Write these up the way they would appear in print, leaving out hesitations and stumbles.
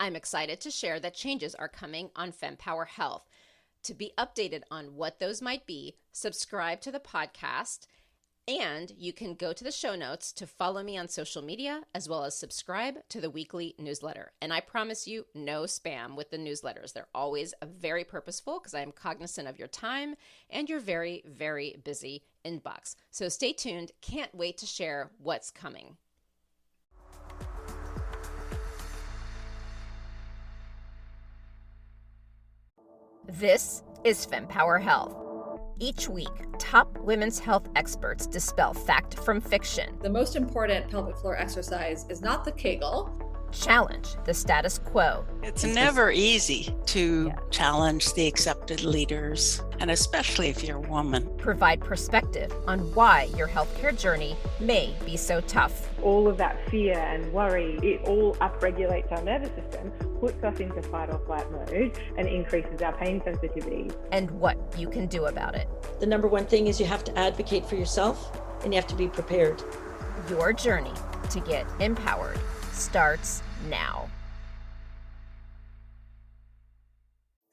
I'm excited to share that changes are coming on Fempower Health. To be updated on what those might be, subscribe to the podcast, and you can go to the show notes to follow me on social media, as well as subscribe to the weekly newsletter. And I promise you, no spam with the newsletters. They're always very purposeful because I am cognizant of your time and your very, very busy inbox. So stay tuned. Can't wait to share what's coming. This is Fempower Health. Each week, top women's health experts dispel fact from fiction. The most important pelvic floor exercise is not the Kegel. Challenge the status quo. It's never easy to challenge the accepted leaders, and especially if you're a woman. Provide perspective on why your healthcare journey may be so tough. All of that fear and worry, it all upregulates our nervous system, puts us into fight or flight mode, and increases our pain sensitivity. And what you can do about it. The number one thing is you have to advocate for yourself, and you have to be prepared. Your journey to get empowered starts now.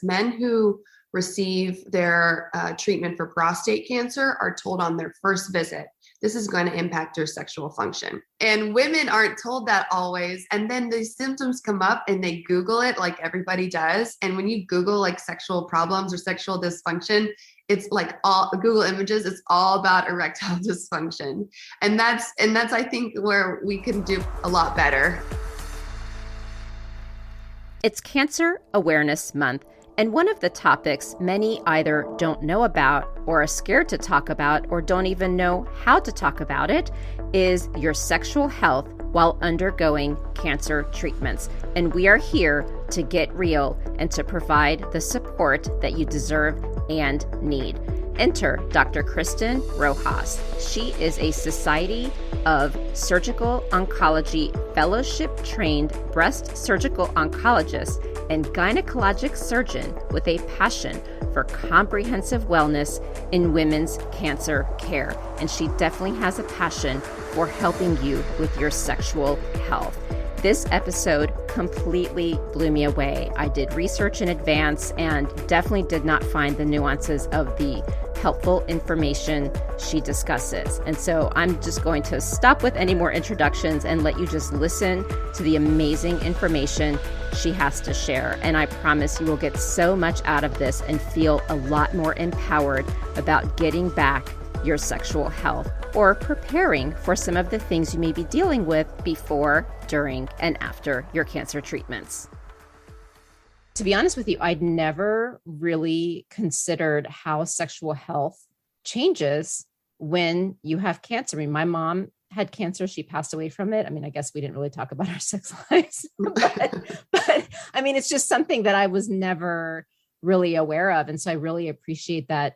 Men who receive their treatment for prostate cancer are told on their first visit, this is going to impact your sexual function. And women aren't told that always. And then the symptoms come up and they Google it like everybody does. And when you Google like sexual problems or sexual dysfunction, it's like all Google images, it's all about erectile dysfunction. And that's I think where we can do a lot better. It's Cancer Awareness Month, and one of the topics many either don't know about or are scared to talk about or don't even know how to talk about it is your sexual health while undergoing cancer treatments. And we are here to get real and to provide the support that you deserve and need. Enter Dr. Kristin Rojas. She is a Society of Surgical Oncology fellowship-trained breast surgical oncologist and gynecologic surgeon with a passion for comprehensive wellness in women's cancer care. And she definitely has a passion for helping you with your sexual health. This episode completely blew me away. I did research in advance and definitely did not find the nuances of the helpful information she discusses. And so I'm just going to stop with any more introductions and let you just listen to the amazing information she has to share. And I promise you will get so much out of this and feel a lot more empowered about getting back your sexual health or preparing for some of the things you may be dealing with before, during, and after your cancer treatments. To be honest with you, I'd never really considered how sexual health changes when you have cancer. I mean, my mom had cancer. She passed away from it. I mean, I guess we didn't really talk about our sex lives, but I mean, it's just something that I was never really aware of. And so I really appreciate that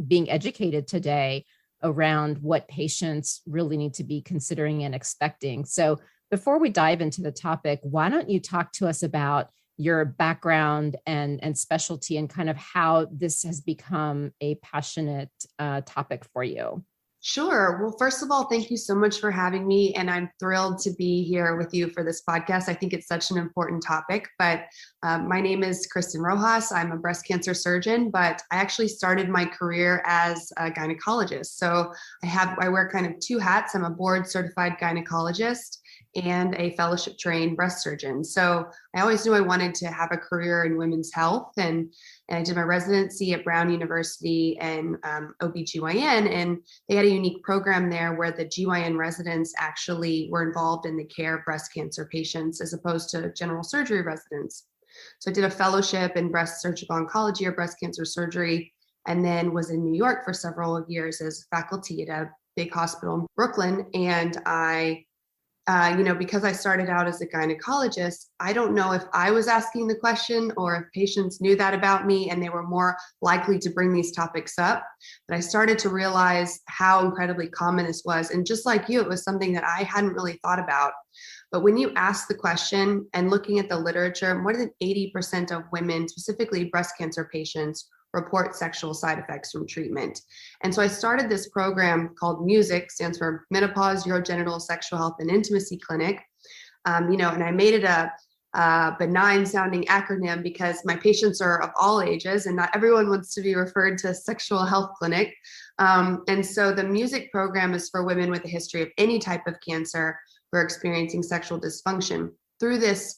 being educated today around what patients really need to be considering and expecting. So before we dive into the topic, why don't you talk to us about your background and specialty and kind of how this has become a passionate topic for you? Sure. Well, first of all, thank you so much for having me. And I'm thrilled to be here with you for this podcast. I think it's such an important topic, but my name is Kristin Rojas. I'm a breast cancer surgeon, but I actually started my career as a gynecologist. So I wear kind of two hats. I'm a board certified gynecologist and a fellowship trained breast surgeon. So I always knew I wanted to have a career in women's health. And I did my residency at Brown University in OB/GYN, and they had a unique program there where the GYN residents actually were involved in the care of breast cancer patients as opposed to general surgery residents. So I did a fellowship in breast surgical oncology or breast cancer surgery, and then was in New York for several years as faculty at a big hospital in Brooklyn. And I because I started out as a gynecologist, I don't know if I was asking the question or if patients knew that about me and they were more likely to bring these topics up. But I started to realize how incredibly common this was. And just like you, it was something that I hadn't really thought about. But when you ask the question and looking at the literature, more than 80% of women, specifically breast cancer patients, report sexual side effects from treatment. And so I started this program called MUSIC, stands for Menopause, Urogenital, Sexual Health and Intimacy Clinic. And I made it benign sounding acronym because my patients are of all ages and not everyone wants to be referred to a sexual health clinic. And so the music program is for women with a history of any type of cancer who are experiencing sexual dysfunction. Through this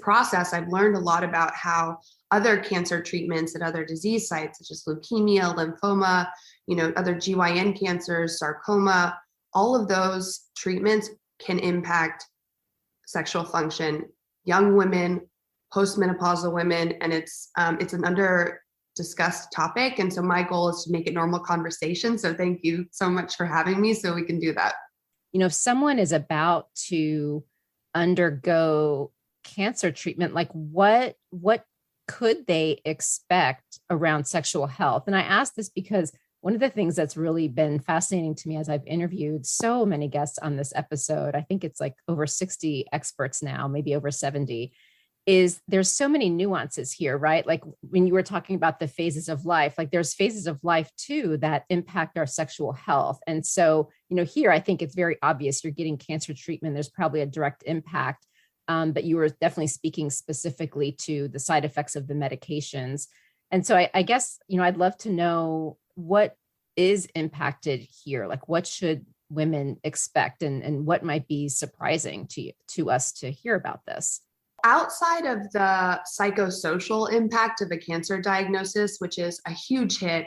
process, I've learned a lot about how other cancer treatments at other disease sites, such as leukemia, lymphoma, other GYN cancers, sarcoma, all of those treatments can impact sexual function, young women, postmenopausal women, and it's an under discussed topic. And so my goal is to make it normal conversation. So thank you so much for having me so we can do that. If someone is about to undergo cancer treatment, like what could they expect around sexual health? And I ask this because one of the things that's really been fascinating to me as I've interviewed so many guests on this episode, I think it's like over 60 experts now, maybe over 70, is there's so many nuances here, right? Like when you were talking about the phases of life, like there's phases of life too that impact our sexual health. And so, here, I think it's very obvious you're getting cancer treatment. There's probably a direct impact, but you were definitely speaking specifically to the side effects of the medications. And so I guess, I'd love to know what is impacted here. Like what should women expect and what might be surprising to us to hear about this? Outside of the psychosocial impact of a cancer diagnosis, which is a huge hit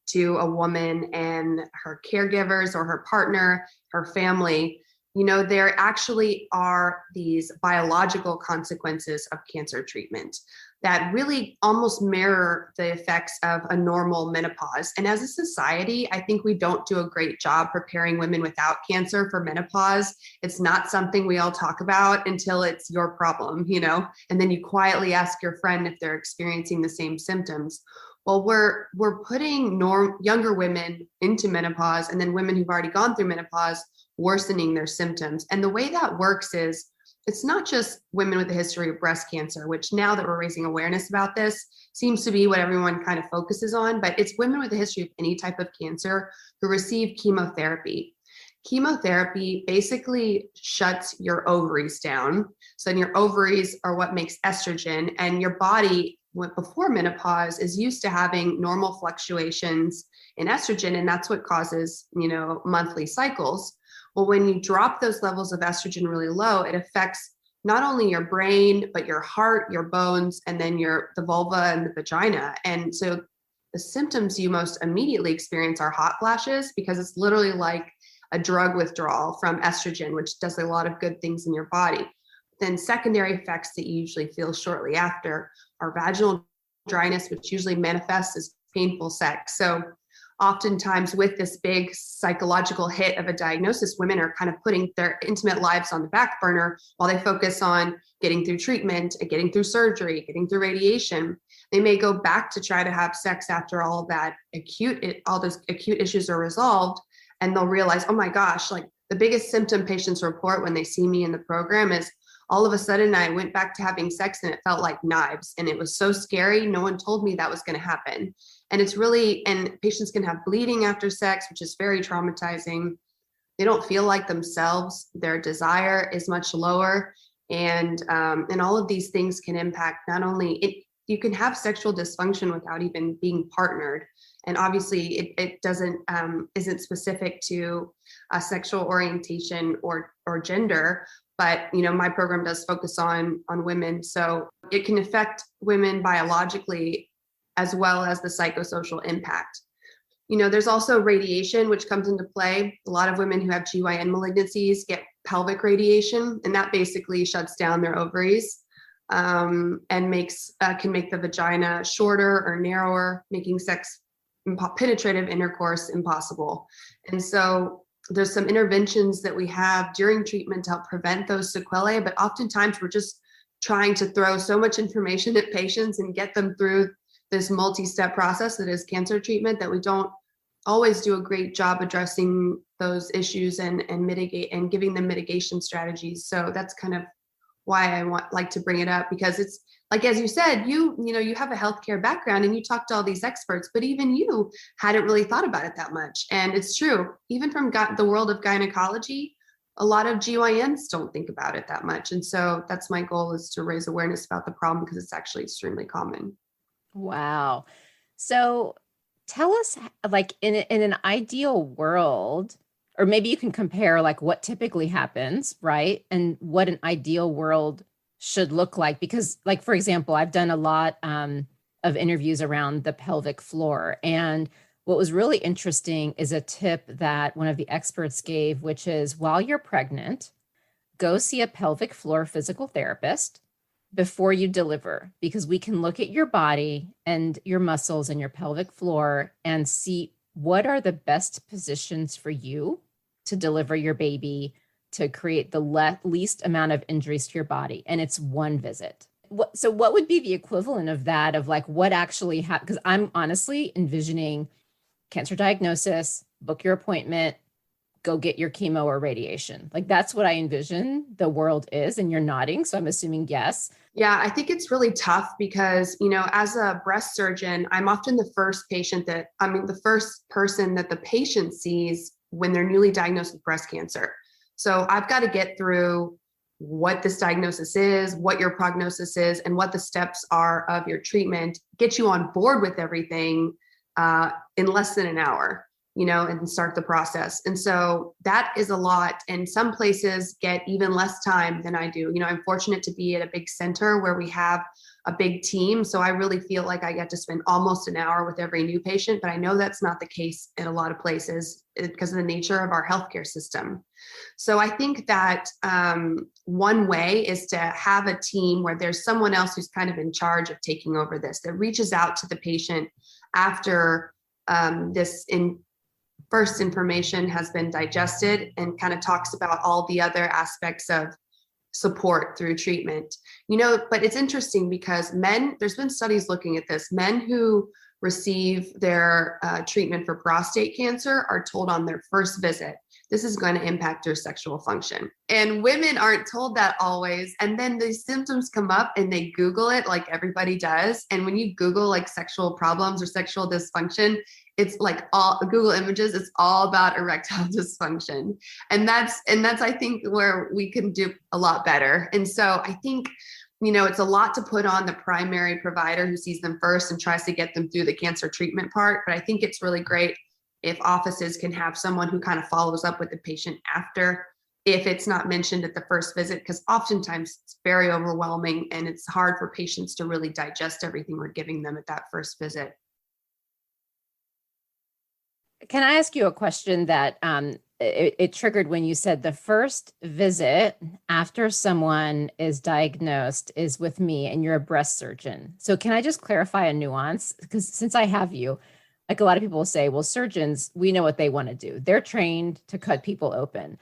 to a woman and her caregivers or her partner, her family, there actually are these biological consequences of cancer treatment that really almost mirror the effects of a normal menopause. And as a society, I think we don't do a great job preparing women without cancer for menopause. It's not something we all talk about until it's your problem, and then you quietly ask your friend if they're experiencing the same symptoms. Well, we're putting younger women into menopause, and then women who've already gone through menopause worsening their symptoms. And the way that works is it's not just women with a history of breast cancer, which now that we're raising awareness about this seems to be what everyone kind of focuses on, but it's women with a history of any type of cancer who receive chemotherapy. Chemotherapy basically shuts your ovaries down. So your ovaries are what makes estrogen, and your body before menopause is used to having normal fluctuations in estrogen, and that's what causes, monthly cycles. Well, when you drop those levels of estrogen really low, it affects not only your brain, but your heart, your bones, and then the vulva and the vagina. And so the symptoms you most immediately experience are hot flashes, because it's literally like a drug withdrawal from estrogen, which does a lot of good things in your body. Then secondary effects that you usually feel shortly after are vaginal dryness, which usually manifests as painful sex. So oftentimes with this big psychological hit of a diagnosis, women are kind of putting their intimate lives on the back burner while they focus on getting through treatment, getting through surgery, getting through radiation. They may go back to try to have sex after all those acute issues are resolved, and they'll realize, oh my gosh, like the biggest symptom patients report when they see me in the program is all of a sudden I went back to having sex and it felt like knives, and it was so scary. No one told me that was going to happen. And and patients can have bleeding after sex, which is very traumatizing. They don't feel like themselves. Their desire is much lower. And all of these things can impact not only you can have sexual dysfunction without even being partnered. And obviously it isn't specific to a sexual orientation or gender, but my program does focus on women. So it can affect women biologically as well as the psychosocial impact. There's also radiation, which comes into play. A lot of women who have GYN malignancies get pelvic radiation, and that basically shuts down their ovaries and can make the vagina shorter or narrower, making penetrative intercourse impossible. And so there's some interventions that we have during treatment to help prevent those sequelae, but oftentimes we're just trying to throw so much information at patients and get them through this multi-step process that is cancer treatment that we don't always do a great job addressing those issues and mitigate and giving them mitigation strategies. So that's kind of why I like to bring it up, because it's like, as you said, you have a healthcare background and you talk to all these experts, but even you hadn't really thought about it that much. And it's true, even from the world of gynecology, a lot of GYNs don't think about it that much. And so that's my goal, is to raise awareness about the problem, because it's actually extremely common. Wow. So tell us, like, in an ideal world, or maybe you can compare like what typically happens, right? And what an ideal world should look like. Because, like, for example, I've done a lot of interviews around the pelvic floor. And what was really interesting is a tip that one of the experts gave, which is, while you're pregnant, go see a pelvic floor physical therapist before you deliver, because we can look at your body and your muscles and your pelvic floor and see what are the best positions for you to deliver your baby, to create the least amount of injuries to your body. And it's one visit. So what would be the equivalent of that, of like what actually happened? Because I'm honestly envisioning cancer diagnosis, book your appointment, go get your chemo or radiation. Like, that's what I envision the world is. And you're nodding, so I'm assuming yes. Yeah, I think it's really tough because, as a breast surgeon, I'm often the first person that the patient sees when they're newly diagnosed with breast cancer. So I've got to get through what this diagnosis is, what your prognosis is, and what the steps are of your treatment, get you on board with everything in less than an hour, and start the process. And so that is a lot. And some places get even less time than I do. I'm fortunate to be at a big center where we have a big team. So I really feel like I get to spend almost an hour with every new patient, but I know that's not the case in a lot of places because of the nature of our healthcare system. So I think that one way is to have a team where there's someone else who's kind of in charge of taking over this, that reaches out to the patient after first information has been digested, and kind of talks about all the other aspects of support through treatment. But it's interesting because there's been studies looking at this. Men who receive their treatment for prostate cancer are told on their first visit, this is going to impact your sexual function. And women aren't told that always. And then the symptoms come up and they Google it like everybody does. And when you Google like sexual problems or sexual dysfunction, it's like all Google images, it's all about erectile dysfunction. And that's, I think, where we can do a lot better. And so I think, it's a lot to put on the primary provider who sees them first and tries to get them through the cancer treatment part. But I think it's really great if offices can have someone who kind of follows up with the patient after, if it's not mentioned at the first visit, because oftentimes it's very overwhelming and it's hard for patients to really digest everything we're giving them at that first visit. Can I ask you a question that it triggered when you said the first visit after someone is diagnosed is with me and you're a breast surgeon? So can I just clarify a nuance? Because since I have you, like, a lot of people will say, well, surgeons, we know what they want to do. They're trained to cut people open.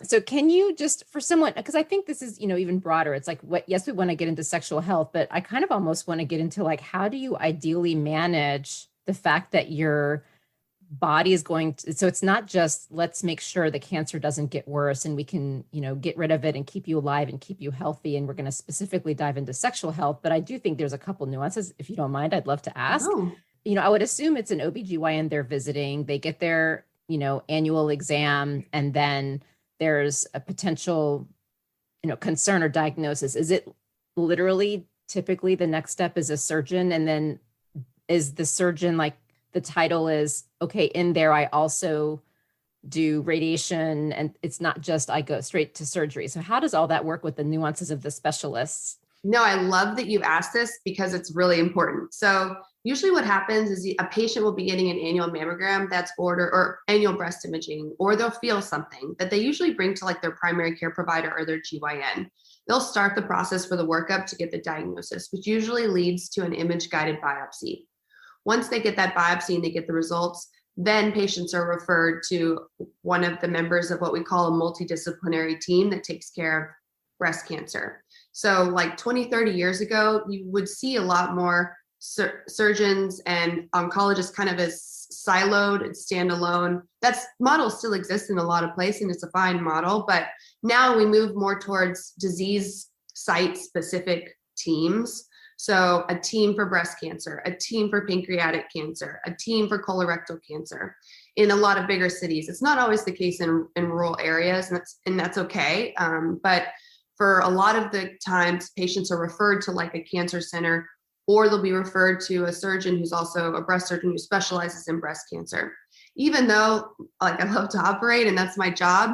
So can you just, for someone, because I think this is, even broader, it's like, yes, we want to get into sexual health, but I kind of almost want to get into like, how do you ideally manage the fact that your body is going to, so it's not just, let's make sure the cancer doesn't get worse and we can, get rid of it and keep you alive and keep you healthy. And we're going to specifically dive into sexual health. But I do think there's a couple nuances. If you don't mind, I'd love to ask. Oh. I would assume it's an OBGYN they're visiting. They get their, annual exam, and then there's a potential, concern or diagnosis. Is it literally typically the next step is a surgeon? And then is the surgeon, like, the title is, okay, in there, I also do radiation, and it's not just I go straight to surgery. So how does all that work with the nuances of the specialists? No, I love that you asked this because it's really important. So usually what happens is a patient will be getting an annual mammogram that's ordered, or annual breast imaging, or they'll feel something that they usually bring to like their primary care provider or their GYN. They'll start the process for the workup to get the diagnosis, which usually leads to an image-guided biopsy. Once they get that biopsy and they get the results, then patients are referred to one of the members of what we call a multidisciplinary team that takes care of breast cancer. So like 20, 30 years ago, you would see a lot more surgeons and oncologists kind of as siloed and standalone. That model still exists in a lot of places, and it's a fine model. But now we move more towards disease site specific teams. So a team for breast cancer, a team for pancreatic cancer, a team for colorectal cancer in a lot of bigger cities. It's not always the case in rural areas, and that's okay. But for a lot of the times, patients are referred to like a cancer center, or they'll be referred to a surgeon who's also a breast surgeon who specializes in breast cancer. Even though like I love to operate and that's my job,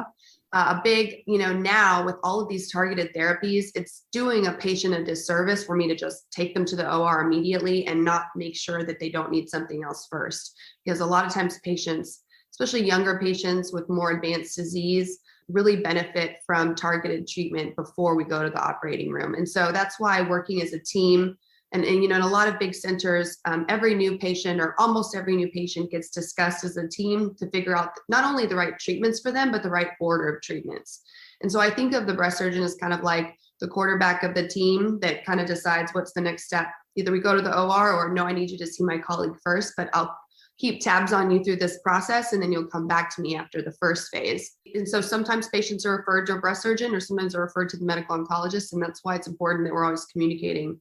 a big, now with all of these targeted therapies, it's doing a patient a disservice for me to just take them to the OR immediately and not make sure that they don't need something else first. Because a lot of times patients, especially younger patients with more advanced disease, really benefit from targeted treatment before we go to the operating room. And so that's why working as a team and in a lot of big centers, every new patient or almost every new patient gets discussed as a team to figure out not only the right treatments for them, but the right order of treatments. And so I think of the breast surgeon as kind of like the quarterback of the team that kind of decides what's the next step. Either we go to the OR or no, I need you to see my colleague first, but I'll keep tabs on you through this process and then you'll come back to me after the first phase. And so sometimes patients are referred to a breast surgeon or sometimes are referred to the medical oncologist. And that's why it's important that we're always communicating.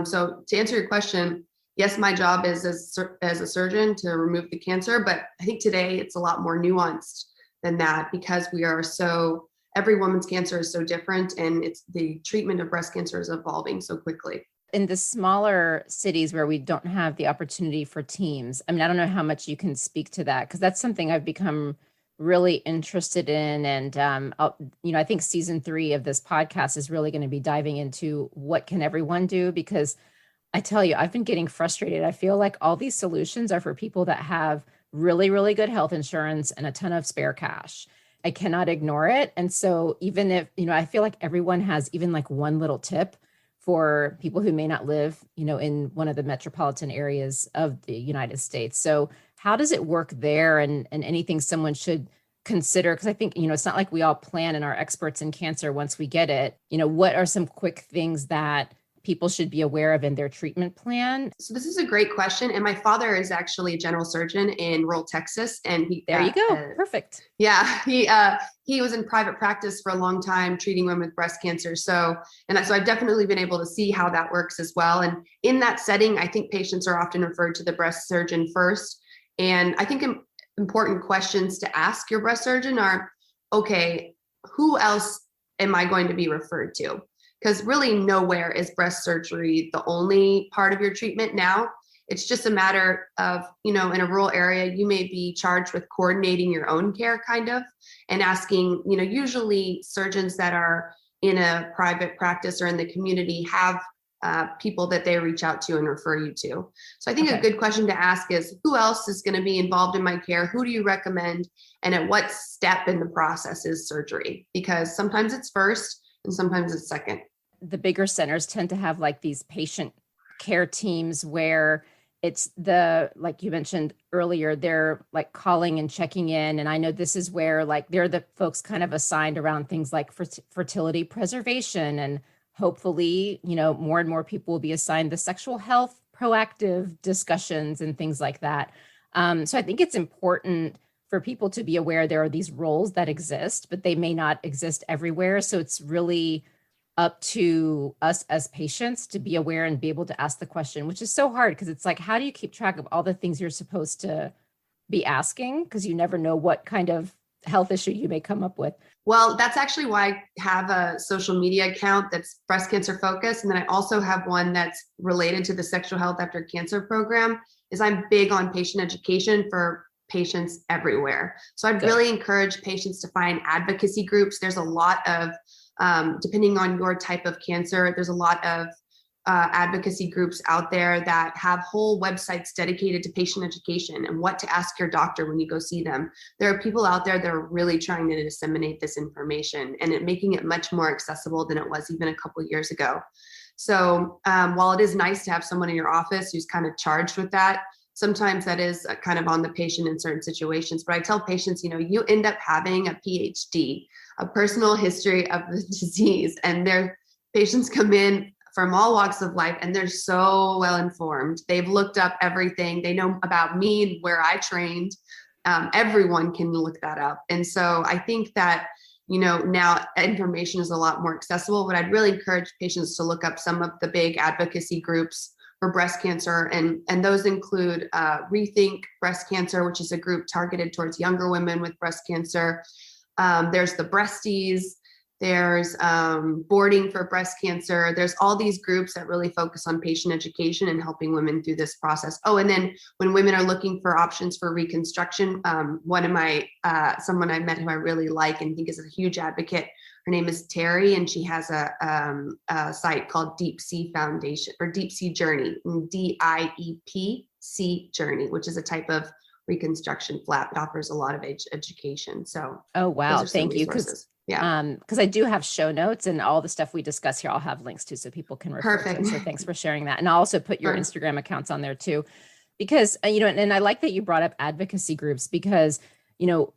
So to answer your question, yes, my job is as a surgeon to remove the cancer, but I think today it's a lot more nuanced than that because every woman's cancer is so different and it's the treatment of breast cancer is evolving so quickly. In the smaller cities where we don't have the opportunity for teams, I don't know how much you can speak to that because that's something I've become really interested in. And, I think season 3 of this podcast is really going to be diving into what can everyone do, because I tell you, I've been getting frustrated. I feel like all these solutions are for people that have really, really good health insurance and a ton of spare cash. I cannot ignore it. And so even if, I feel like everyone has even like one little tip for people who may not live, in one of the metropolitan areas of the United States. So how does it work there and anything someone should consider? Because I think, it's not like we all plan and are experts in cancer once we get it. What are some quick things that people should be aware of in their treatment plan? So this is a great question. And my father is actually a general surgeon in rural Texas. And there you go. Perfect. Yeah. He was in private practice for a long time treating women with breast cancer. So I've definitely been able to see how that works as well. And in that setting, I think patients are often referred to the breast surgeon first. And I think important questions to ask your breast surgeon are, okay, who else am I going to be referred to? Because really nowhere is breast surgery the only part of your treatment now. It's just a matter of, in a rural area, you may be charged with coordinating your own care kind of and asking, usually surgeons that are in a private practice or in the community have people that they reach out to and refer you to. So I think a good question to ask is, who else is going to be involved in my care? Who do you recommend? And at what step in the process is surgery? Because sometimes it's first and sometimes it's second. The bigger centers tend to have like these patient care teams where it's like you mentioned earlier, they're like calling and checking in. And I know this is where like they're the folks kind of assigned around things like fertility preservation, and hopefully, more and more people will be assigned the sexual health proactive discussions and things like that. So I think it's important for people to be aware there are these roles that exist, but they may not exist everywhere. So it's really up to us as patients to be aware and be able to ask the question, which is so hard because it's like, how do you keep track of all the things you're supposed to be asking? Because you never know what kind of health issue you may come up with. Well, that's actually why I have a social media account that's breast cancer focused. And then I also have one that's related to the Sexual Health After Cancer program. I'm big on patient education for patients everywhere. So I'd really encourage patients to find advocacy groups. There's a lot of, depending on your type of cancer, there's a lot of advocacy groups out there that have whole websites dedicated to patient education and what to ask your doctor when you go see them. There are people out there that are really trying to disseminate this information and making it much more accessible than it was even a couple of years ago. So while it is nice to have someone in your office who's kind of charged with that, sometimes that is kind of on the patient in certain situations. But I tell patients, you end up having a PhD, a personal history of the disease, and their patients come in from all walks of life, and they're so well informed. They've looked up everything. They know about me and where I trained. Everyone can look that up. And so I think that, now information is a lot more accessible, but I'd really encourage patients to look up some of the big advocacy groups for breast cancer. And those include Rethink Breast Cancer, which is a group targeted towards younger women with breast cancer. There's the Breasties. There's Boarding for Breast Cancer. There's all these groups that really focus on patient education and helping women through this process. Oh, and then when women are looking for options for reconstruction, one of my, someone I met who I really like and think is a huge advocate, her name is Terry, and she has a site called Deep Sea Foundation or Deep Sea Journey, DIEPC Journey, which is a type of reconstruction flap. It offers a lot of education. So, oh, wow. Thank you. Yeah. Because I do have show notes and all the stuff we discuss here, I'll have links to so people can refer to it. So thanks for sharing that. And I'll also put your Instagram accounts on there too, because, and I like that you brought up advocacy groups because,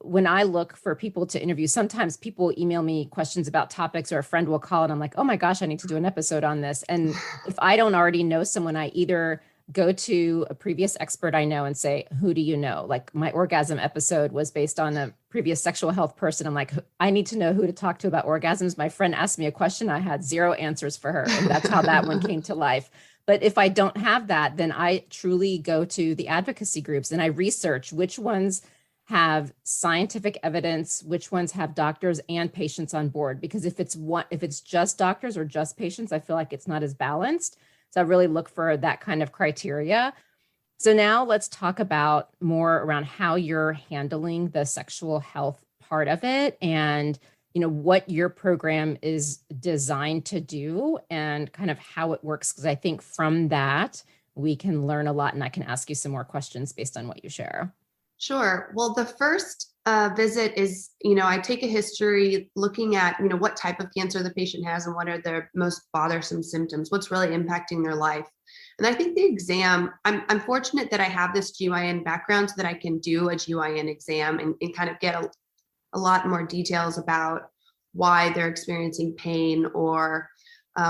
when I look for people to interview, sometimes people email me questions about topics or a friend will call and I'm like, oh my gosh, I need to do an episode on this. And if I don't already know someone, I either go to a previous expert I know and say, who do you know? Like my orgasm episode was based on a previous sexual health person. I'm like, I need to know who to talk to about orgasms. My friend asked me a question. I had 0 answers for her. And that's how that one came to life. But if I don't have that, then I truly go to the advocacy groups and I research which ones have scientific evidence, which ones have doctors and patients on board. Because if it's just doctors or just patients, I feel like it's not as balanced. So I really look for that kind of criteria. So now let's talk about more around how you're handling the sexual health part of it and, what your program is designed to do and kind of how it works. Because I think from that, we can learn a lot and I can ask you some more questions based on what you share. Sure. Well, the first visit is, I take a history looking at, what type of cancer the patient has and what are their most bothersome symptoms, what's really impacting their life. And I think the exam, I'm fortunate that I have this GYN background so that I can do a GYN exam and kind of get a lot more details about why they're experiencing pain or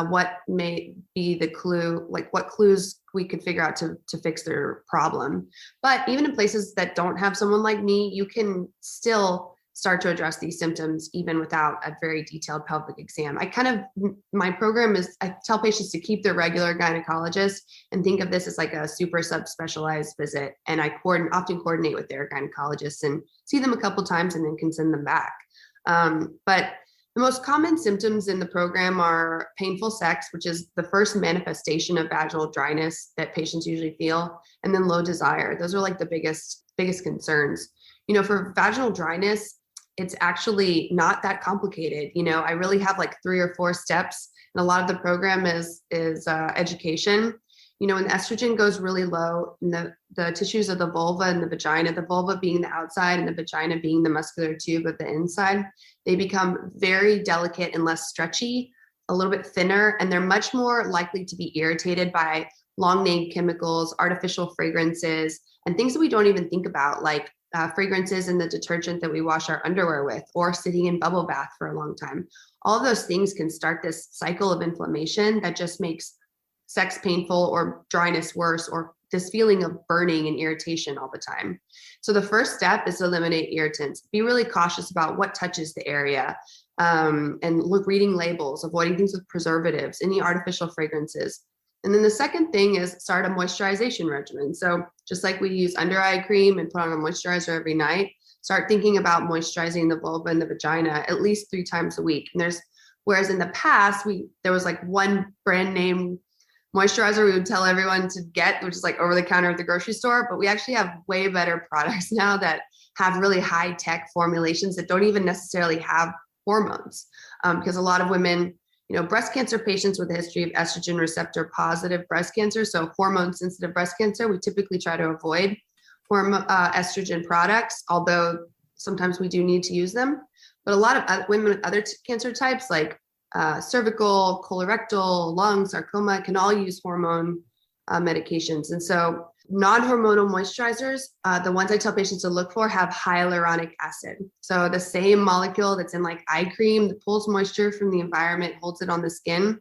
what may be the clue, like what clues we could figure out to fix their problem. But even in places that don't have someone like me, you can still start to address these symptoms even without a very detailed pelvic exam. My program is, I tell patients to keep their regular gynecologist and think of this as like a super subspecialized visit. And I often coordinate with their gynecologists and see them a couple times and then can send them back. But the most common symptoms in the program are painful sex, which is the first manifestation of vaginal dryness that patients usually feel, and then low desire. Those are like the biggest concerns. For vaginal dryness, it's actually not that complicated. I really have like 3 or 4 steps, and a lot of the program is education. When estrogen goes really low in the tissues of the vulva and the vagina, the vulva being the outside and the vagina being the muscular tube of the inside, they become very delicate and less stretchy, a little bit thinner, and they're much more likely to be irritated by long-named chemicals, artificial fragrances, and things that we don't even think about, like fragrances in the detergent that we wash our underwear with, or sitting in bubble bath for a long time. All of those things can start this cycle of inflammation that just makes sex painful or dryness worse, or this feeling of burning and irritation all the time. So the first step is to eliminate irritants. Be really cautious about what touches the area, and reading labels, avoiding things with preservatives, any artificial fragrances. And then the second thing is start a moisturization regimen. So just like we use under eye cream and put on a moisturizer every night, start thinking about moisturizing the vulva and the vagina at least 3 times a week. And whereas in the past, there was like one brand name moisturizer we would tell everyone to get, which is like over the counter at the grocery store, but we actually have way better products now that have really high tech formulations that don't even necessarily have hormones. Because a lot of women, breast cancer patients with a history of estrogen receptor positive breast cancer, so hormone-sensitive breast cancer, we typically try to avoid estrogen products, although sometimes we do need to use them. But a lot of women with other cancer types like cervical, colorectal, lung, sarcoma can all use hormone medications. And so non-hormonal moisturizers, the ones I tell patients to look for, have hyaluronic acid. So the same molecule that's in like eye cream that pulls moisture from the environment, holds it on the skin.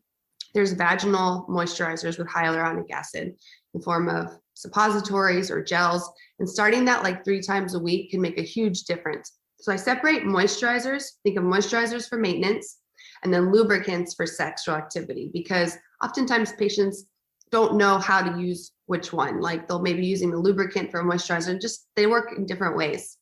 There's vaginal moisturizers with hyaluronic acid in the form of suppositories or gels. And starting that like 3 times a week can make a huge difference. So I separate moisturizers, think of moisturizers for maintenance, and then lubricants for sexual activity, because oftentimes patients don't know how to use which one. Like they'll maybe using the lubricant for a moisturizer and just they work in different ways.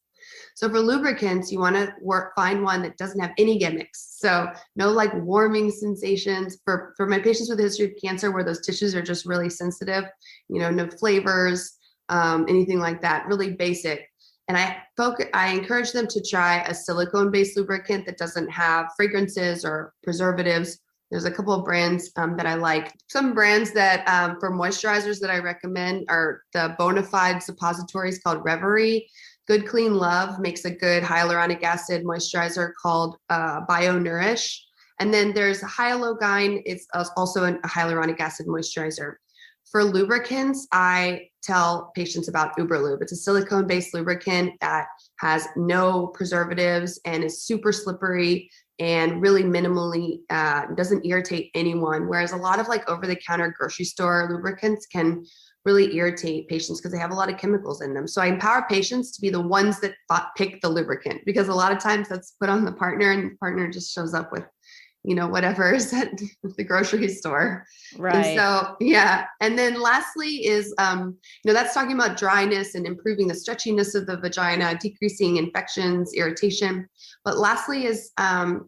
So for lubricants, you want to find one that doesn't have any gimmicks. So no like warming sensations. For my patients with a history of cancer where those tissues are just really sensitive, no flavors, anything like that, really basic. And I encourage them to try a silicone-based lubricant that doesn't have fragrances or preservatives. There's a couple of brands that I like. Some brands that for moisturizers that I recommend are the Bonafide suppositories called Reverie. Good Clean Love makes a good hyaluronic acid moisturizer called BioNourish. And then there's Hyalogine. It's also a hyaluronic acid moisturizer. For lubricants, I tell patients about Uberlube. It's a silicone-based lubricant that has no preservatives and is super slippery and really minimally doesn't irritate anyone. Whereas a lot of like over-the-counter grocery store lubricants can really irritate patients because they have a lot of chemicals in them. So I empower patients to be the ones that pick the lubricant, because a lot of times that's put on the partner and the partner just shows up with whatever is at the grocery store. Right. And so, yeah. And then lastly is, that's talking about dryness and improving the stretchiness of the vagina, decreasing infections, irritation. But lastly is the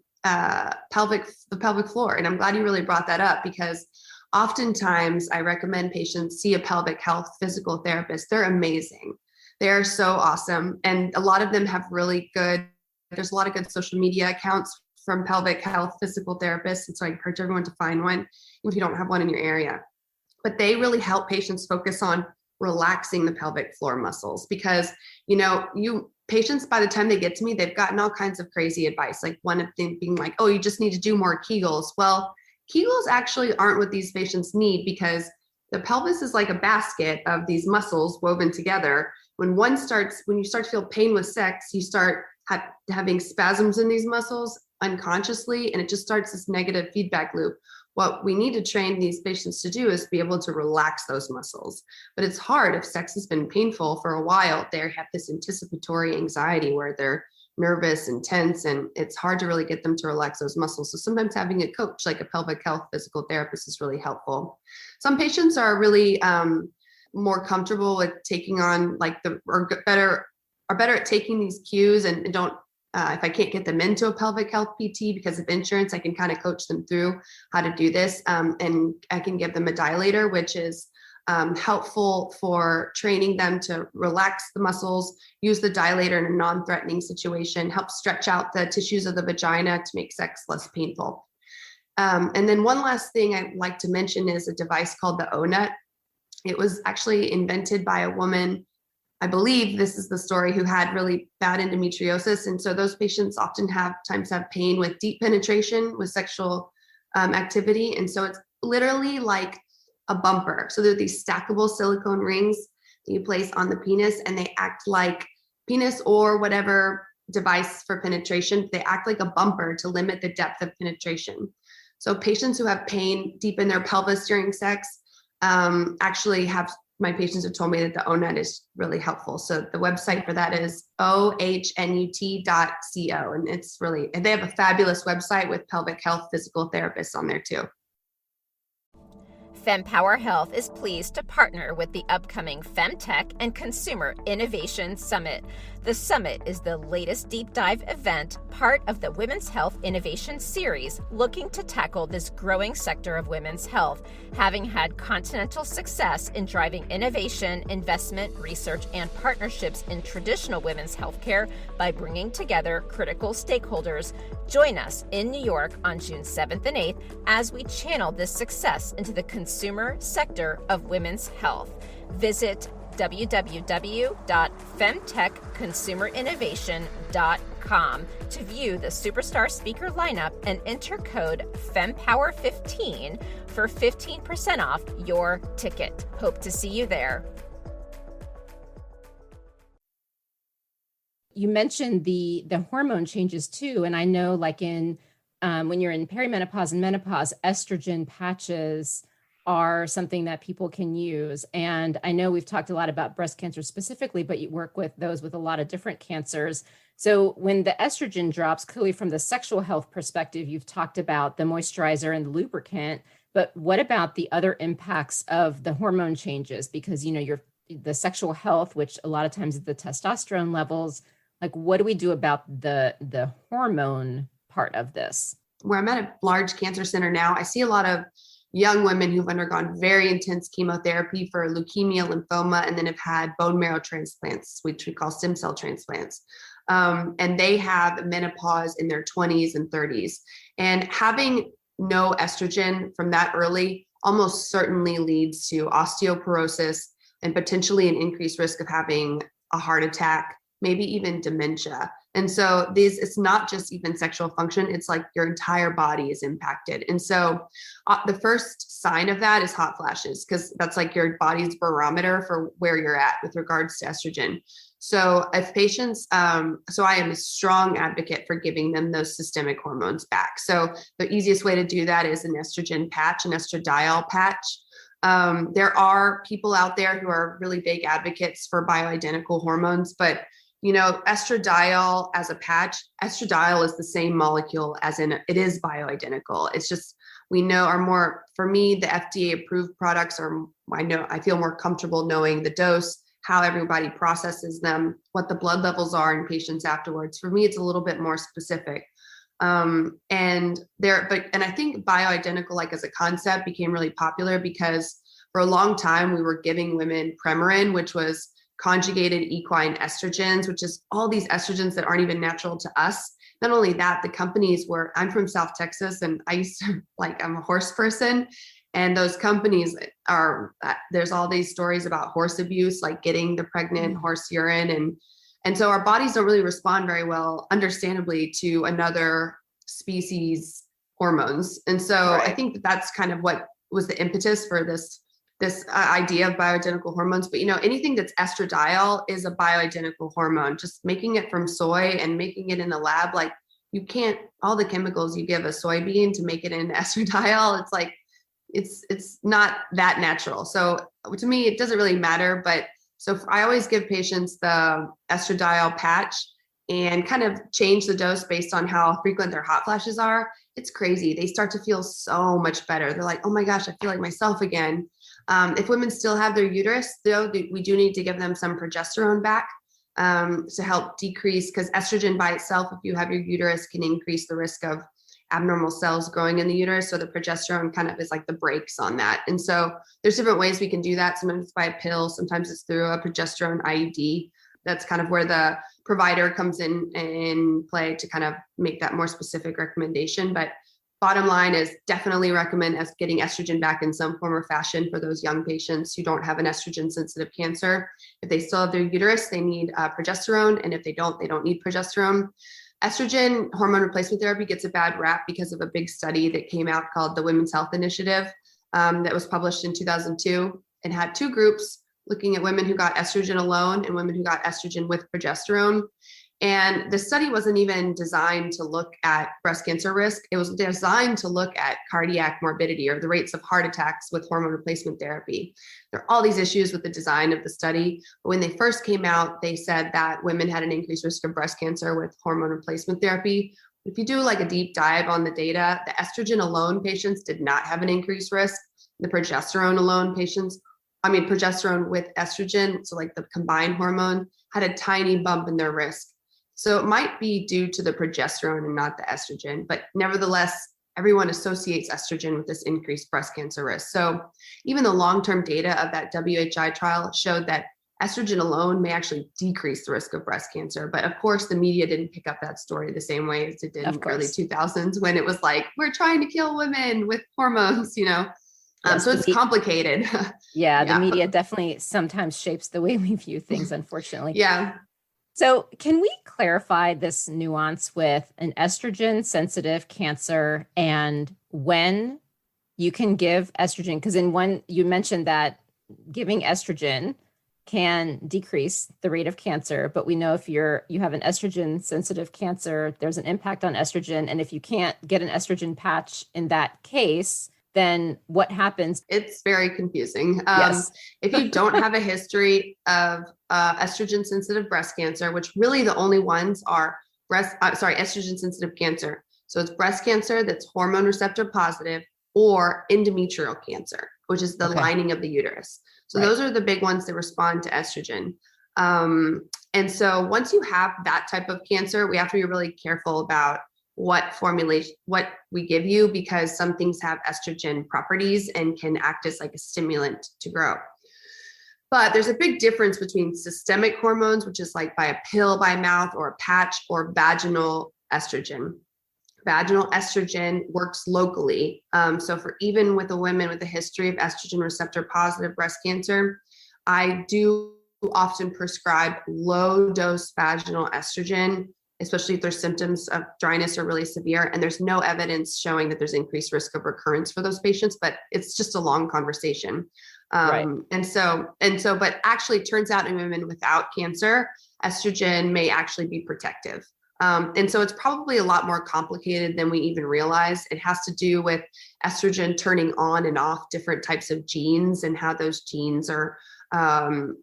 pelvic floor. And I'm glad you really brought that up, because oftentimes I recommend patients see a pelvic health physical therapist. They're amazing. They are so awesome. And a lot of them have there's a lot of good social media accounts from pelvic health physical therapists. And so I encourage everyone to find one if you don't have one in your area. But they really help patients focus on relaxing the pelvic floor muscles, because, patients, by the time they get to me, they've gotten all kinds of crazy advice. Like one of them being like, oh, you just need to do more Kegels. Well, Kegels actually aren't what these patients need, because the pelvis is like a basket of these muscles woven together. When you start to feel pain with sex, you start having spasms in these muscles unconsciously, and it just starts this negative feedback loop. What we need to train these patients to do is be able to relax those muscles. But it's hard if sex has been painful for a while. They have this anticipatory anxiety where they're nervous and tense, and it's hard to really get them to relax those muscles. So sometimes having a coach like a pelvic health physical therapist is really helpful. Some patients are really more comfortable with taking on better at taking these cues and don't if I can't get them into a pelvic health PT because of insurance, I can kind of coach them through how to do this. And I can give them a dilator, which is helpful for training them to relax the muscles, use the dilator in a non-threatening situation, help stretch out the tissues of the vagina to make sex less painful. And then one last thing I'd like to mention is a device called the O-Nut. It was actually invented by a woman, I believe this is the story, who had really bad endometriosis. And so those patients often have pain with deep penetration with sexual activity. And so it's literally like a bumper. So there are these stackable silicone rings that you place on the penis, and they act like penis or whatever device for penetration. They act like a bumper to limit the depth of penetration. So patients who have pain deep in their pelvis during sex my patients have told me that the O-Nut is really helpful. So the website for that is ohnut.co. And they have a fabulous website with pelvic health physical therapists on there too. Fempower Health is pleased to partner with the upcoming Femtech and Consumer Innovation Summit. The summit is the latest deep dive event, part of the Women's Health Innovation Series, looking to tackle this growing sector of women's health, having had continental success in driving innovation, investment, research, and partnerships in traditional women's healthcare by bringing together critical stakeholders. Join us in New York on June 7th and 8th as we channel this success into the consumer sector of women's health. Visit www.femtechconsumerinnovation.com to view the superstar speaker lineup and enter code FEMPOWER15 for 15% off your ticket. Hope to see you there. You mentioned the hormone changes too, and I know like in when you're in perimenopause and menopause, estrogen patches are something that people can use. And I know we've talked a lot about breast cancer specifically, but you work with those with a lot of different cancers. So when the estrogen drops, clearly from the sexual health perspective, you've talked about the moisturizer and the lubricant, but what about the other impacts of the hormone changes? Because, the sexual health, which a lot of times is the testosterone levels, like what do we do about the hormone part of this? Where I'm at a large cancer center now, I see a lot of young women who've undergone very intense chemotherapy for leukemia, lymphoma, and then have had bone marrow transplants, which we call stem cell transplants. And they have menopause in their 20s and 30s. And having no estrogen from that early almost certainly leads to osteoporosis and potentially an increased risk of having a heart attack, maybe even dementia. And so it's not just even sexual function, it's like your entire body is impacted. And so the first sign of that is hot flashes, because that's like your body's barometer for where you're at with regards to estrogen. So if patients, so I am a strong advocate for giving them those systemic hormones back. So the easiest way to do that is an estrogen patch, an estradiol patch. There are people out there who are really big advocates for bioidentical hormones, but estradiol as a patch, estradiol is the same molecule as in it is bioidentical. It's just, we know for me, the FDA approved products I feel more comfortable knowing the dose, how everybody processes them, what the blood levels are in patients afterwards. For me, it's a little bit more specific. And I think bioidentical, like as a concept, became really popular because for a long time we were giving women Premarin, which was conjugated equine estrogens, which is all these estrogens that aren't even natural to us. Not only that, the companies I'm from South Texas, and I'm a horse person, and those companies there's all these stories about horse abuse, like getting the pregnant horse urine. And so our bodies don't really respond very well, understandably, to another species hormones. And so right. I think that's kind of what was the impetus for this idea of bioidentical hormones. But anything that's estradiol is a bioidentical hormone. Just making it from soy and making it in the lab, like you can't, all the chemicals you give a soybean to make it into estradiol, it's like it's not that natural. So to me, it doesn't really matter. But so I always give patients the estradiol patch and kind of change the dose based on how frequent their hot flashes are. It's crazy. They start to feel so much better. They're like, oh my gosh, I feel like myself again. If women still have their uterus, though, we do need to give them some progesterone back to help decrease, because estrogen by itself, if you have your uterus, can increase the risk of abnormal cells growing in the uterus. So the progesterone kind of is like the brakes on that. And so there's different ways we can do that. Sometimes it's by a pill, sometimes it's through a progesterone IUD. That's kind of where the provider comes in play to kind of make that more specific recommendation. But bottom line is definitely recommend getting estrogen back in some form or fashion for those young patients who don't have an estrogen sensitive cancer. If they still have their uterus, they need progesterone. And if they don't need progesterone. Estrogen hormone replacement therapy gets a bad rap because of a big study that came out called the Women's Health Initiative that was published in 2002 and had two groups looking at women who got estrogen alone and women who got estrogen with progesterone. And the study wasn't even designed to look at breast cancer risk. It was designed to look at cardiac morbidity or the rates of heart attacks with hormone replacement therapy. There are all these issues with the design of the study. But when they first came out, they said that women had an increased risk of breast cancer with hormone replacement therapy. If you do like a deep dive on the data, the estrogen alone patients did not have an increased risk. The progesterone alone progesterone with estrogen, so like the combined hormone, had a tiny bump in their risk. So it might be due to the progesterone and not the estrogen, but nevertheless, everyone associates estrogen with this increased breast cancer risk. So even the long-term data of that WHI trial showed that estrogen alone may actually decrease the risk of breast cancer. But of course, the media didn't pick up that story the same way as it did in the early 2000s when it was like, we're trying to kill women with hormones, Yes, so it's complicated. Yeah, the media definitely sometimes shapes the way we view things, unfortunately. Yeah. So can we clarify this nuance with an estrogen sensitive cancer and when you can give estrogen? Because you mentioned that giving estrogen can decrease the rate of cancer, but we know if you have an estrogen sensitive cancer, there's an impact on estrogen. And if you can't get an estrogen patch in that case, then what happens? It's very confusing. Yes. If you don't have a history of estrogen sensitive breast cancer, which really the only ones are estrogen sensitive cancer. So it's breast cancer that's hormone receptor positive, or endometrial cancer, which is the lining of the uterus. So those are the big ones that respond to estrogen. And so once you have that type of cancer, we have to be really careful about what we give you, because some things have estrogen properties and can act as like a stimulant to grow. But there's a big difference between systemic hormones, which is like by a pill by mouth or a patch, or vaginal estrogen. Vaginal estrogen works locally. So for even with a woman with a history of estrogen receptor positive breast cancer, I do often prescribe low dose vaginal estrogen, especially if their symptoms of dryness are really severe. And there's no evidence showing that there's increased risk of recurrence for those patients, but it's just a long conversation. But actually it turns out in women without cancer, estrogen may actually be protective. And so it's probably a lot more complicated than we even realize. It has to do with estrogen turning on and off different types of genes, and how those genes are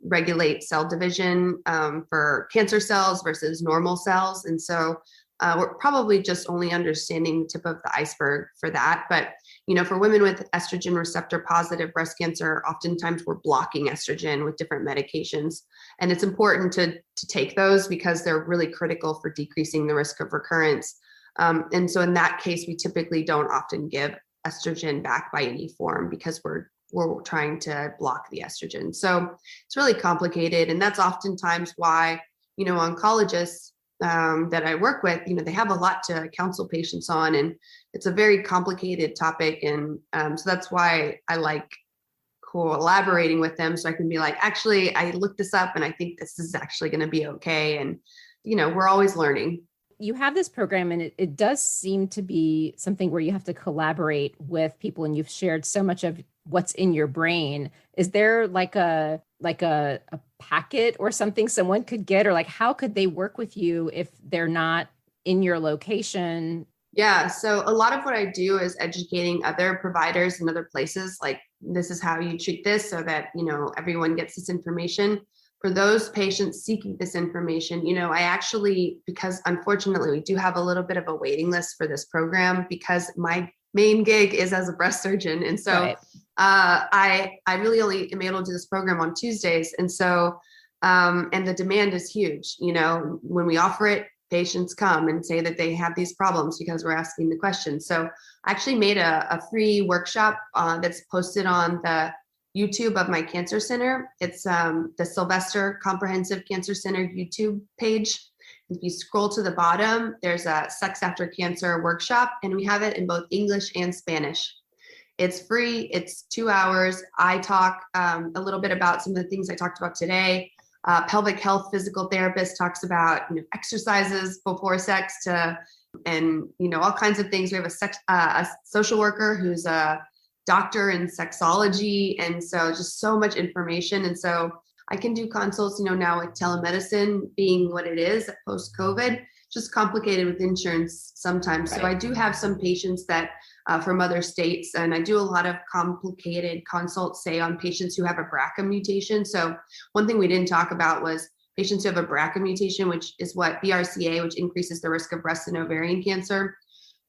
regulate cell division for cancer cells versus normal cells. And so we're probably just only understanding the tip of the iceberg for that. But, for women with estrogen receptor positive breast cancer, oftentimes we're blocking estrogen with different medications. And it's important to take those because they're really critical for decreasing the risk of recurrence. And so in that case, we typically don't often give estrogen back by any form, because we're trying to block the estrogen. So it's really complicated. And that's oftentimes why, oncologists that I work with, they have a lot to counsel patients on, and it's a very complicated topic. And so that's why I like collaborating with them. So I can be like, actually, I looked this up and I think this is actually going to be okay. And, we're always learning. You have this program, and it does seem to be something where you have to collaborate with people, and you've shared so much of what's in your brain. Is there like a packet or something someone could get, or like how could they work with you if they're not in your location? Yeah. So a lot of what I do is educating other providers in other places, like this is how you treat this, so that, everyone gets this information. For those patients seeking this information, I actually, because unfortunately we do have a little bit of a waiting list for this program, because my main gig is as a breast surgeon. And so I really only am able to do this program on Tuesdays. And so, and the demand is huge. When we offer it, patients come and say that they have these problems because we're asking the questions. So I actually made a free workshop that's posted on the YouTube of my cancer center. It's the Sylvester Comprehensive Cancer Center YouTube page. If you scroll to the bottom, there's a Sex After Cancer workshop, and we have it in both English and Spanish. It's free. It's 2 hours. I talk a little bit about some of the things I talked about today. Pelvic health physical therapist talks about exercises before sex and all kinds of things. We have a social worker who's a doctor in sexology, and so just so much information. And so I can do consults, now with telemedicine being what it is post-COVID, just complicated with insurance sometimes. Right. So I do have some patients that from other states, and I do a lot of complicated consults, say on patients who have a BRCA mutation. So one thing we didn't talk about was patients who have a BRCA mutation, which is what BRCA, which increases the risk of breast and ovarian cancer.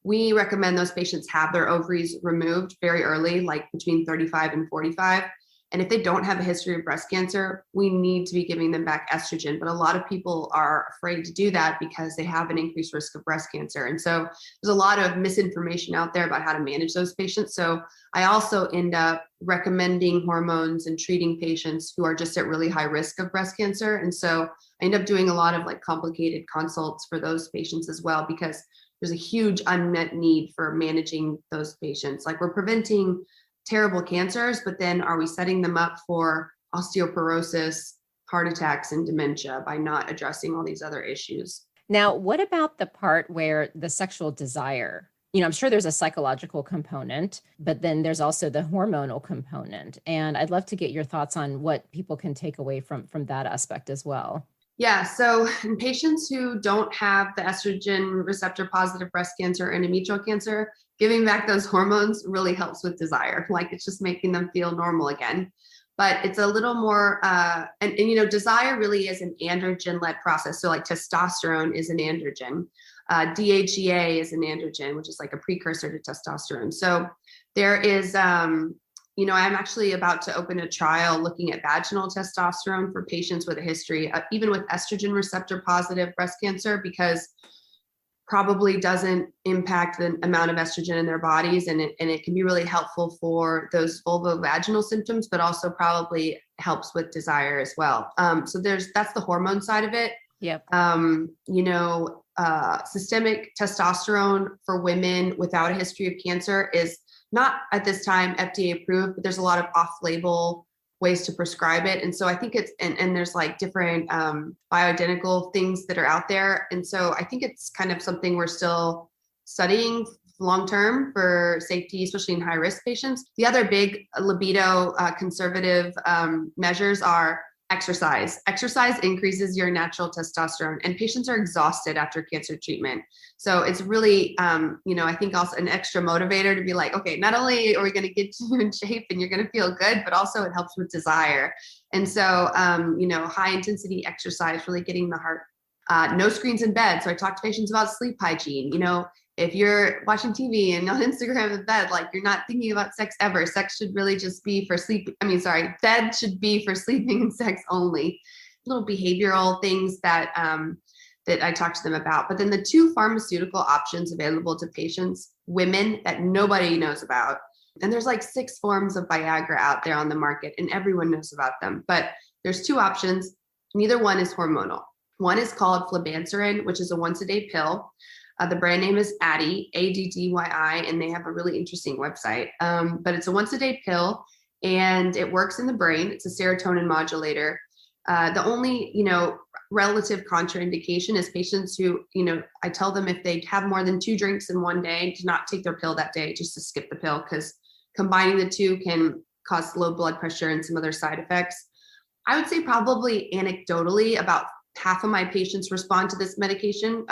We recommend those patients have their ovaries removed very early, like between 35 and 45. And if they don't have a history of breast cancer, we need to be giving them back estrogen. But a lot of people are afraid to do that because they have an increased risk of breast cancer. And so there's a lot of misinformation out there about how to manage those patients. So I also end up recommending hormones and treating patients who are just at really high risk of breast cancer. And so I end up doing a lot of like complicated consults for those patients as well, because there's a huge unmet need for managing those patients. Like we're preventing terrible cancers, but then are we setting them up for osteoporosis, heart attacks, and dementia by not addressing all these other issues? Now, what about the part where the sexual desire? I'm sure there's a psychological component, but then there's also the hormonal component. And I'd love to get your thoughts on what people can take away from that aspect as well. Yeah, so in patients who don't have the estrogen receptor positive breast cancer and endometrial cancer, giving back those hormones really helps with desire. Like it's just making them feel normal again. But it's a little more, and desire really is an androgen-led process. So like testosterone is an androgen. DHEA is an androgen, which is like a precursor to testosterone. So there is, I'm actually about to open a trial looking at vaginal testosterone for patients with a history, even with estrogen receptor positive breast cancer, because probably doesn't impact the amount of estrogen in their bodies. And it can be really helpful for those vulvovaginal symptoms, but also probably helps with desire as well. So that's the hormone side of it. Yep. Systemic testosterone for women without a history of cancer is not at this time FDA approved, but there's a lot of off-label ways to prescribe it. And so I think it's, and there's like different bioidentical things that are out there. And so I think it's kind of something we're still studying long-term for safety, especially in high-risk patients. The other big libido conservative measures are exercise. Exercise increases your natural testosterone, and patients are exhausted after cancer treatment. So it's really, I think also an extra motivator to be like, okay, not only are we going to get you in shape and you're going to feel good, but also it helps with desire. And so, high intensity exercise, really getting the heart, no screens in bed. So I talk to patients about sleep hygiene. If you're watching TV and on Instagram in bed, like you're not thinking about sex ever, sex should really just be for sleep. Bed should be for sleeping and sex only. Little behavioral things that I talk to them about. But then the two pharmaceutical options available to patients, women, that nobody knows about. And there's like 6 forms of Viagra out there on the market and everyone knows about them. But there's 2 options. Neither one is hormonal. One is called flibanserin, which is a once-a-day pill. The brand name is Addy, ADDYI, and they have a really interesting website. But it's a once-a-day pill, and it works in the brain. It's a serotonin modulator. The only, relative contraindication is patients who, I tell them if they have more than 2 drinks in one day, to not take their pill that day, just to skip the pill, because combining the 2 can cause low blood pressure and some other side effects. I would say probably anecdotally about half of my patients respond to this medication.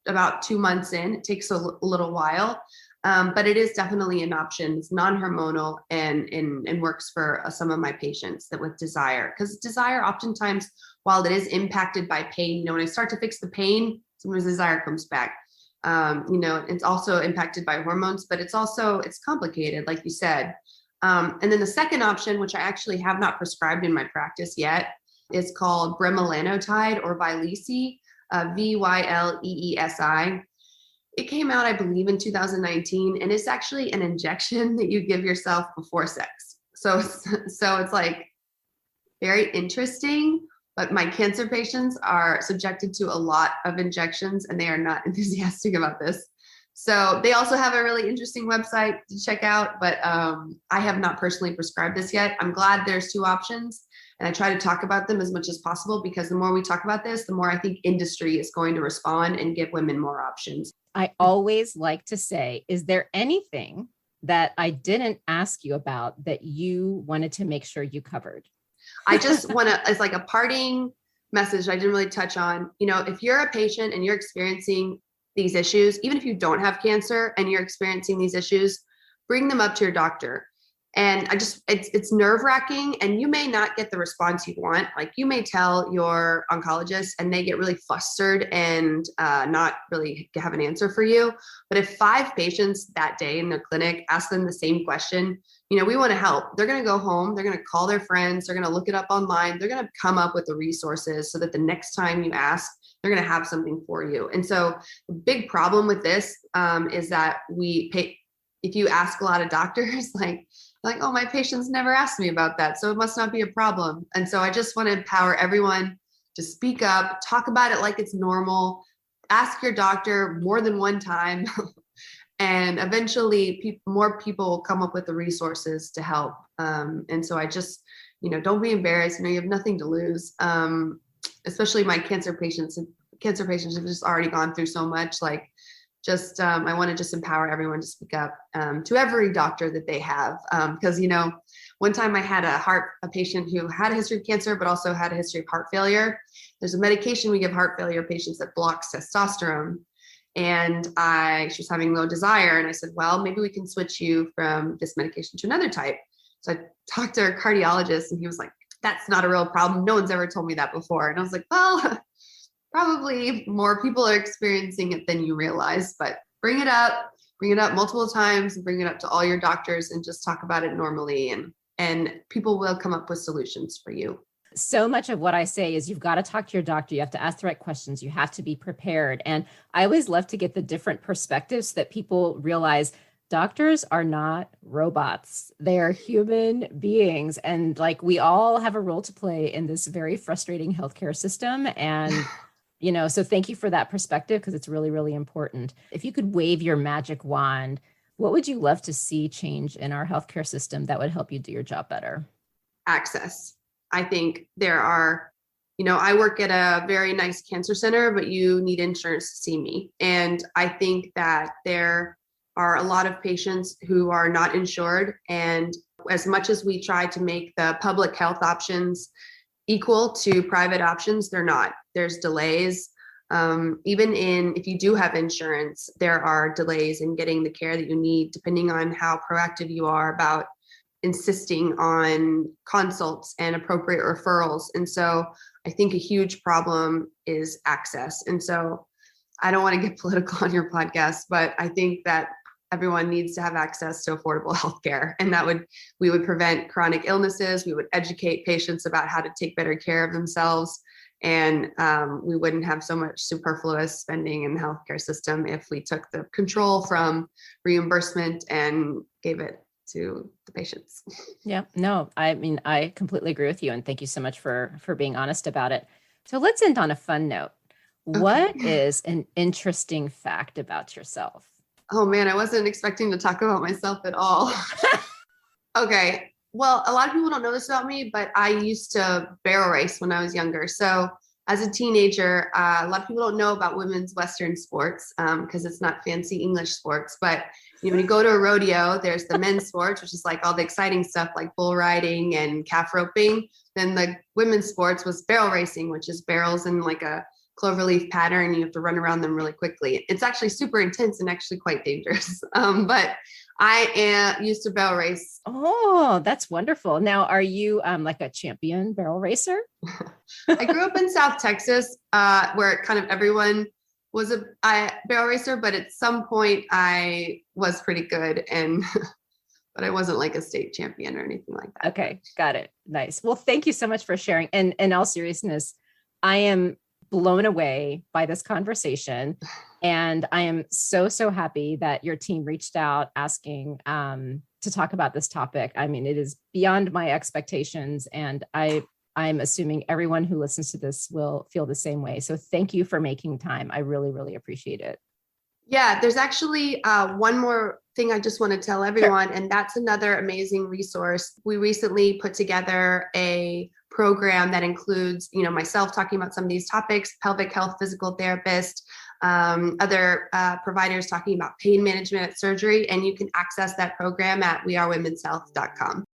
About 2 months in, it takes a little while, but it is definitely an option. It's non-hormonal and works for some of my patients that with desire, because desire oftentimes, while it is impacted by pain, when I start to fix the pain, sometimes desire comes back. It's also impacted by hormones, but it's complicated, like you said. And then the second option, which I actually have not prescribed in my practice yet, is called bremelanotide or Vyleesi. Vyleesi. It came out, I believe, in 2019, and it's actually an injection that you give yourself before sex. So it's like very interesting, but my cancer patients are subjected to a lot of injections and they are not enthusiastic about this. So they also have a really interesting website to check out, but I have not personally prescribed this yet. I'm glad there's 2 options. And I try to talk about them as much as possible, because the more we talk about this, the more I think industry is going to respond and give women more options. I always like to say, is there anything that I didn't ask you about that you wanted to make sure you covered? I just want to, as like a parting message I didn't really touch on, if you're a patient and you're experiencing these issues, even if you don't have cancer and you're experiencing these issues, bring them up to your doctor. And it's nerve-wracking, and you may not get the response you want. Like you may tell your oncologist and they get really flustered and not really have an answer for you. But if 5 patients that day in their clinic ask them the same question, we want to help. They're going to go home. They're going to call their friends. They're going to look it up online. They're going to come up with the resources so that the next time you ask, they're going to have something for you. And so the big problem with this is that if you ask a lot of doctors, like, oh, my patients never asked me about that, so it must not be a problem. And so I just want to empower everyone to speak up, talk about it like it's normal, ask your doctor more than one time, and eventually more people will come up with the resources to help. And so I just, don't be embarrassed. You have nothing to lose, especially my cancer patients. Cancer patients have just already gone through so much. Like, I want to just empower everyone to speak up to every doctor that they have. Because, one time I had a patient who had a history of cancer, but also had a history of heart failure. There's a medication we give heart failure patients that blocks testosterone. And she was having low desire. And I said, well, maybe we can switch you from this medication to another type. So I talked to our cardiologist and he was like, that's not a real problem. No one's ever told me that before. And I was like, well, probably more people are experiencing it than you realize, but bring it up multiple times and bring it up to all your doctors and just talk about it normally. And people will come up with solutions for you. So much of what I say is you've got to talk to your doctor. You have to ask the right questions. You have to be prepared. And I always love to get the different perspectives so that people realize doctors are not robots. They are human beings. And like, we all have a role to play in this very frustrating healthcare system. And, so thank you for that perspective, because it's really, really important. If you could wave your magic wand, what would you love to see change in our healthcare system that would help you do your job better? Access. I think there are, I work at a very nice cancer center, but you need insurance to see me. And I think that there are a lot of patients who are not insured. And as much as we try to make the public health options equal to private options, they're not. There's delays. Even if you do have insurance, there are delays in getting the care that you need, depending on how proactive you are about insisting on consults and appropriate referrals. And so I think a huge problem is access. And so I don't want to get political on your podcast, but I think that everyone needs to have access to affordable healthcare. And we would prevent chronic illnesses. We would educate patients about how to take better care of themselves. And we wouldn't have so much superfluous spending in the healthcare system if we took the control from reimbursement and gave it to the patients. Yeah, no, I mean, I completely agree with you. And thank you so much for being honest about it. So let's end on a fun note. Okay. What is an interesting fact about yourself? Oh man, I wasn't expecting to talk about myself at all. Okay. Well, a lot of people don't know this about me, but I used to barrel race when I was younger. So as a teenager, a lot of people don't know about women's Western sports because it's not fancy English sports. But when you go to a rodeo, there's the men's sports, which is like all the exciting stuff like bull riding and calf roping. Then the women's sports was barrel racing, which is barrels in like a cloverleaf pattern. You have to run around them really quickly. It's actually super intense and actually quite dangerous. But I used to barrel race. Oh, that's wonderful. Now, are you like a champion barrel racer? I grew up in South Texas, where kind of everyone was a barrel racer, but at some point I was pretty good, but I wasn't like a state champion or anything like that. Okay, got it. Nice. Well, thank you so much for sharing. And in all seriousness, I am blown away by this conversation. And I am so, so happy that your team reached out asking to talk about this topic. I mean, it is beyond my expectations. And I'm assuming everyone who listens to this will feel the same way. So thank you for making time. I really, really appreciate it. Yeah, there's actually one more thing I just want to tell everyone, sure. And that's another amazing resource. We recently put together a program that includes, myself talking about some of these topics, pelvic health physical therapist, other providers talking about pain management at surgery, and you can access that program at wearewomenshealth.com.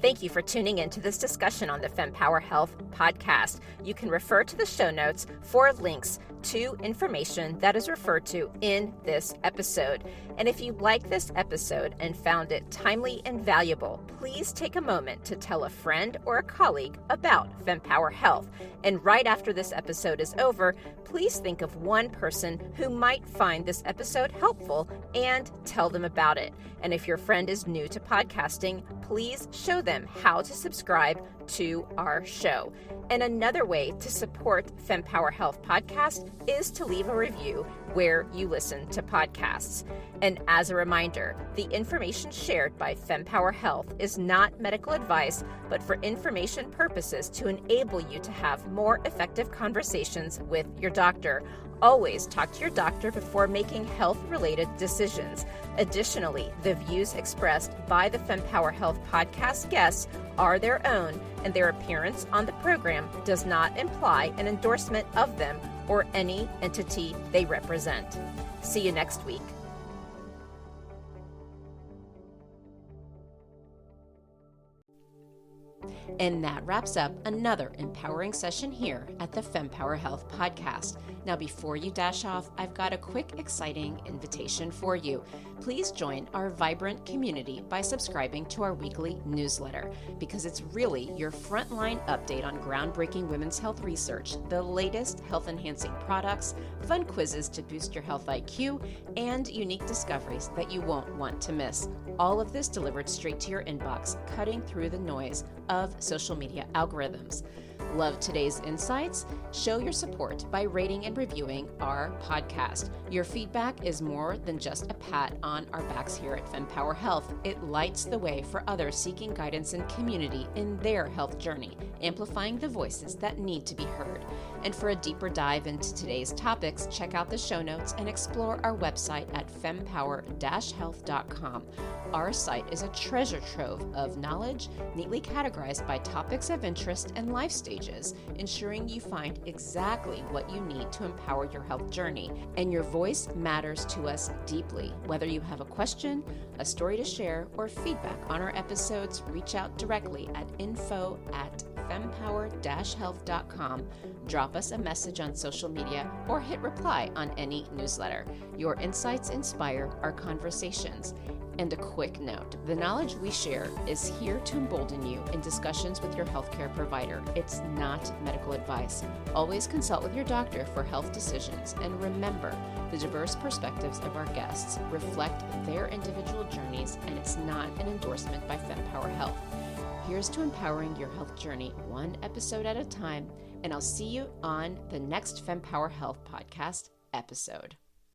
Thank you for tuning into this discussion on the Fempower Health podcast. You can refer to the show notes for links to information that is referred to in this episode. And if you like this episode and found it timely and valuable, please take a moment to tell a friend or a colleague about Fempower Health. And right after this episode is over, please think of one person who might find this episode helpful and tell them about it. And if your friend is new to podcasting, please show them how to subscribe to our show. And another way to support Fempower Health Podcast is to leave a review where you listen to podcasts. And as a reminder, the information shared by Fempower Health is not medical advice, but for information purposes to enable you to have more effective conversations with your doctor. Always talk to your doctor before making health-related decisions. Additionally, the views expressed by the Fempower Health Podcast guests are their own, and their appearance on the program does not imply an endorsement of them or any entity they represent. See you next week. And that wraps up another empowering session here at the Fempower Health Podcast. Now, before you dash off, I've got a quick, exciting invitation for you. Please join our vibrant community by subscribing to our weekly newsletter, because it's really your frontline update on groundbreaking women's health research, the latest health-enhancing products, fun quizzes to boost your health IQ, and unique discoveries that you won't want to miss. All of this delivered straight to your inbox, cutting through the noise of social media algorithms. Love today's insights? Show your support by rating and reviewing our podcast. Your feedback is more than just a pat on our backs here at Fempower Health. It lights the way for others seeking guidance and community in their health journey, amplifying the voices that need to be heard. And for a deeper dive into today's topics, check out the show notes and explore our website at fempower-health.com. Our site is a treasure trove of knowledge, neatly categorized by topics of interest and life stages, ensuring you find exactly what you need to empower your health journey. And your voice matters to us deeply. Whether you have a question, a story to share, or feedback on our episodes, reach out directly at info@fempower-health.com. Drop us a message on social media or hit reply on any newsletter. Your insights inspire our conversations. And a quick note, the knowledge we share is here to embolden you in discussions with your healthcare provider. It's not medical advice. Always consult with your doctor for health decisions. And remember, the diverse perspectives of our guests reflect their individual journeys, and it's not an endorsement by Fempower Health. Here's to empowering your health journey one episode at a time, and I'll see you on the next Fempower Health Podcast episode.